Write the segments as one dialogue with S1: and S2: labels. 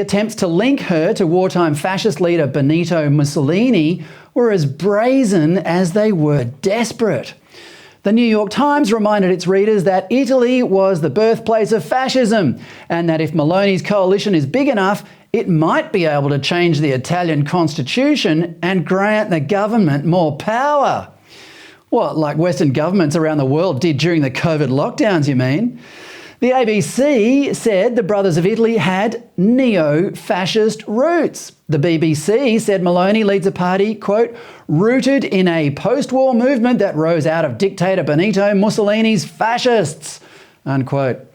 S1: Attempts to link her to wartime fascist leader Benito Mussolini were as brazen as they were desperate. The New York Times reminded its readers that Italy was the birthplace of fascism and that if Meloni's coalition is big enough, it might be able to change the Italian constitution and grant the government more power. What, like Western governments around the world did during the COVID lockdowns, you mean? The ABC said the Brothers of Italy had neo-fascist roots. The BBC said Meloni leads a party, quote, rooted in a post-war movement that rose out of dictator Benito Mussolini's fascists, unquote.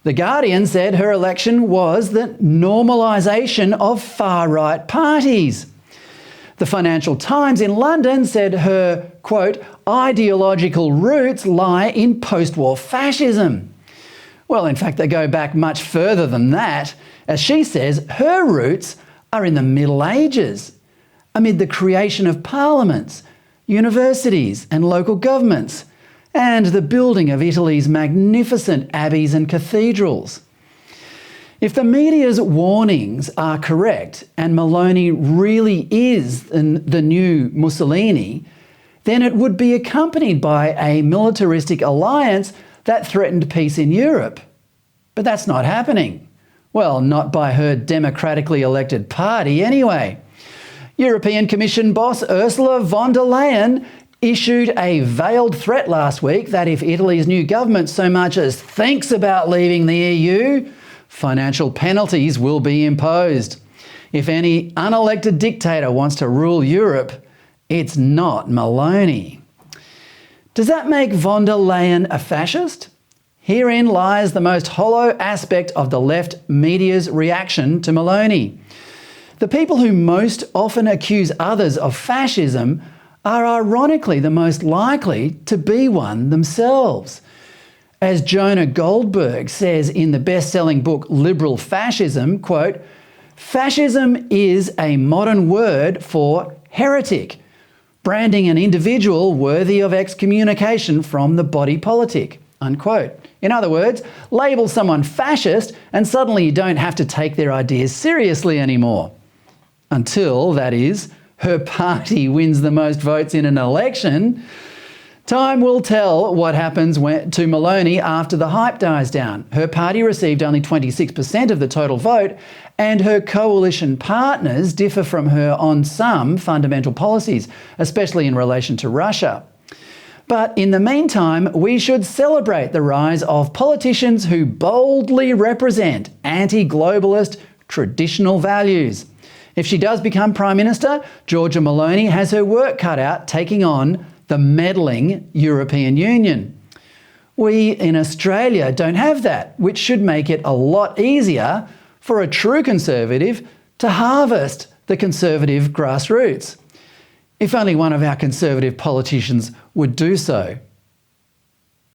S1: The Guardian said her election was the normalisation of far-right parties. The Financial Times in London said her, quote, ideological roots lie in post-war fascism. Well, in fact, they go back much further than that. As she says, her roots are in the Middle Ages, amid the creation of parliaments, universities and local governments, and the building of Italy's magnificent abbeys and cathedrals. If the media's warnings are correct and Meloni really is the new Mussolini, then it would be accompanied by a militaristic alliance that threatened peace in Europe. But that's not happening. Well, not by her democratically elected party anyway. European Commission boss Ursula von der Leyen issued a veiled threat last week that if Italy's new government so much as thinks about leaving the EU, financial penalties will be imposed. If any unelected dictator wants to rule Europe, it's not Meloni. Does that make von der Leyen a fascist? Herein lies the most hollow aspect of the left media's reaction to Meloni. The people who most often accuse others of fascism are ironically the most likely to be one themselves. As Jonah Goldberg says in the best-selling book Liberal Fascism, quote, fascism is a modern word for heretic, branding an individual worthy of excommunication from the body politic, unquote. In other words, label someone fascist and suddenly you don't have to take their ideas seriously anymore. Until, that is, her party wins the most votes in an election. Time will tell what happens to Meloni after the hype dies down. Her party received only 26% of the total vote, and her coalition partners differ from her on some fundamental policies, especially in relation to Russia. But in the meantime, we should celebrate the rise of politicians who boldly represent anti-globalist traditional values. If she does become Prime Minister, Giorgia Meloni has her work cut out taking on the meddling European Union. We in Australia don't have that, which should make it a lot easier for a true Conservative to harvest the Conservative grassroots. If only one of our Conservative politicians would do so.